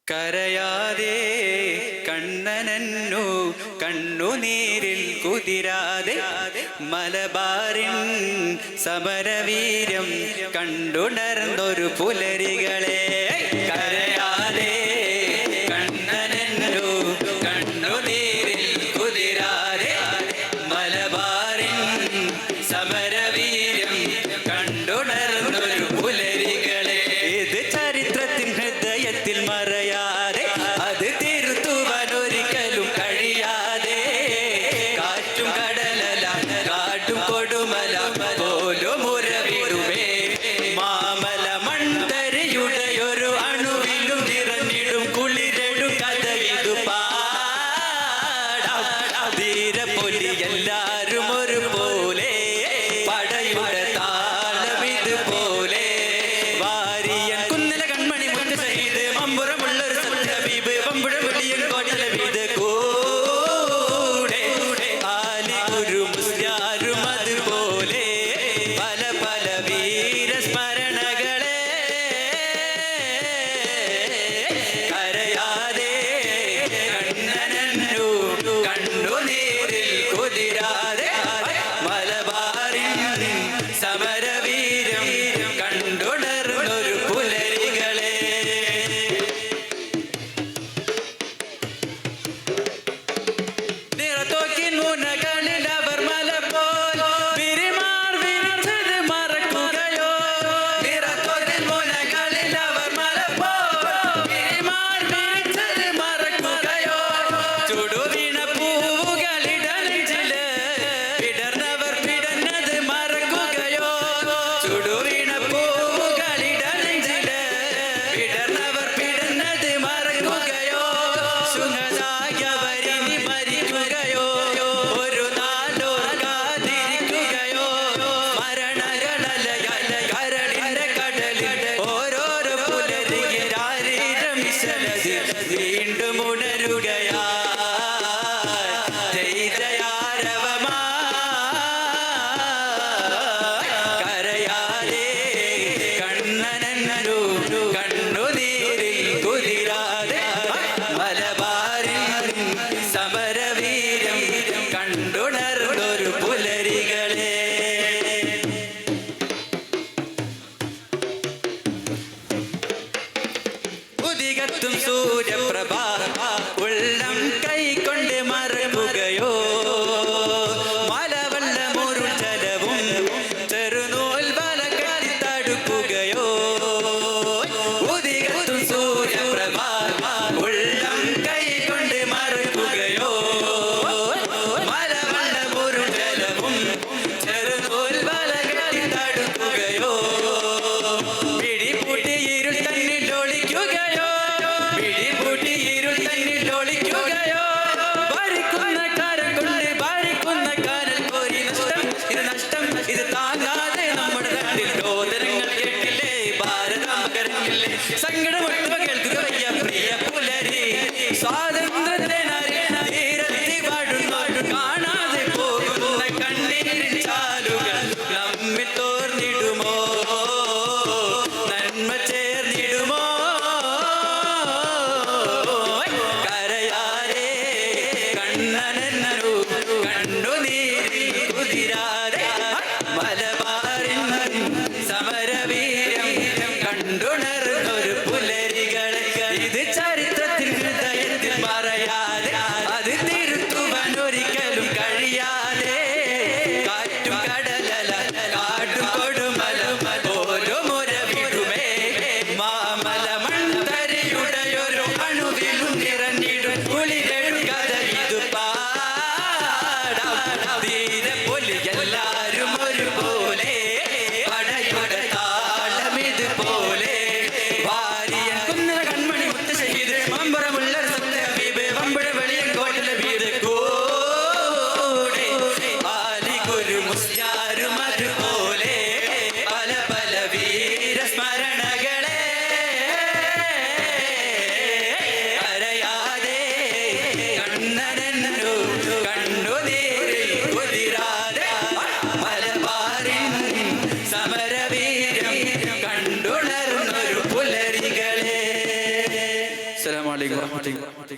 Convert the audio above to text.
കരയാതെ കണ്ണനന്നു കണ്ണുനീരിൽ കുതിരാതെ മലബാറിൻ സമരവീര്യം കണ്ടുണർന്നൊരു പുലരികളെ. കരയാതെ കണ്ണനന്നു കണ്ണുനീരിൽ കുതിരാതെ മലബാറിൻ സമരവീര്യം കണ്ടുണർന്നൊരു പുലരികളെ. ഇത് ചരിത്രത്തിൻ ഹൃദയത്തിൽ മറയാതെ അത് തിരുത്തുവാൻ ഒരിക്കലും കഴിയാതെ കാറ്റും കടലല കാട്ടും കൊടുമല പോലും ഉറവിടുമേ മാമല മൺതരയുടെ ഒരു അണുവിലും നിറഞ്ഞിടും കുളിരടും കഥ ഇതു പാടാം. ധീരപ്പൊലി എല്ലാരും ഒരുപോലെ പടയുടെ താളമിത് പോലെ വാരിയൻ കുന്നല കൺമണി മുറ്റ സഹിത് മമ്പുറമുള്ളൊരു സത്യബീബ് വമ്പുഴ വെളിയൻ കോട്ടല വീത് കൂടെ ആലി ഗുരു മുസ്ലിയാരും അതുപോലെ പല പല വീരസ്മരണകളെ. കരയാതെ കണ്ണനന്നു കണ്ണുനീരിൽ കുതിരാതെ മലബാറിൻ സമരവീരം കണ്ടുണർന്നൊരു പുലരികളെ. നിറത്തോക്കിൻ മുനകളിൽ അവർ മല പോൽ വിരിമാർ വിരിച്ചത് മറക്കുകയോ. നിറത്തോക്കിൻ മുനകളിൽ അവർ മല പോൽ വിരിമാർ വിരിച്ചത് മറക്കുകയോ. ചുടുവീണ പൂവുകളിടലില് വിടർന്നവർ വിടർന്നത് മറക്കുകയോ. ചുടുവീണ പൂവുകളിടലില് വിടർന്നവർ വിടർന്നത് മറക്കുകയോ. സുഖദായവരിനി മരിക്കുകയോ ഒരു നാളോർക്കാതിരിക്കുകയോ. മരണകളലയല കരളിന്റെ കടലിൽ ഓരോരോ പുലരിയിൽ ആരീരമിശലത് വീണ്ടും ഉണരുകയാ. ജയ് ജയാരവമാ. കരയാതെ കണ്ണനന്നു കണ്ണുനീരിൽ കുതിരാതെ മലബാറിൻ സമരവീരം കണ്ടുണർന്നൊരു പുലരികളെ. ഉദികത്തും സൂര്യപ്രഭ ഉള്ളം കൈകൊണ്ട് മറക്കുകയോ. മലവെള്ളമൊരു ജലവും ചെറുനൂൽ വല കെട്ടി തടുക്കുകയോ. ഉദികത്തും സൂര്യപ്രഭ ഉള്ളം കൈകൊണ്ട് മറക്കുകയോ. മലവെള്ളമൊരു ജലവും ചെറുനൂൽ വല കെട്ടി തടുക്കുകയോ. പിടിപൂട്ടി ഇരുൾ തന്നിൽ ഒളിക്കുകയോ. പിടിപൂട്ടി ഇരുൾ തന്നിൽ ഒളിക്കുകയോ. ഭരിക്കുന്ന കാരൻ കൊണ്ട് ഭരിക്കുന്ന കാരൻ കോരി നഷ്ടം ഇത് നഷ്ടം ഇത് താങ്ങാതെ നമ്മുടെ നാട്ടിൽ രോദനങ്ങൾ കേട്ടില്ലേ ഭാരതാംബകരങ്ങില്ലേ. സങ്കടമൊട്ടുക കേൾക്കുക വയ്യ പ്രിയ പുലരി. സ്വാതന്ത്ര്യത്തിനായി ധീരത്തി വാഴുന്നോട് കാണാതെ പോകുന്ന കണ്ണീരിൻ ചാലുകൾ നമ്മിൽ തോർന്നിടുമോ നന്മ ചേർന്നിടുമോ. കരയാതെ കണ്ണനന്നു കണ്ണുനീരിൽ കുതിരാതെ മലബാറിൻ സമരവീരം കണ്ടുണർന്നൊരു പുലരി. അസ്സലാമു അലൈക്കും വറഹ്മത്തുള്ളാഹി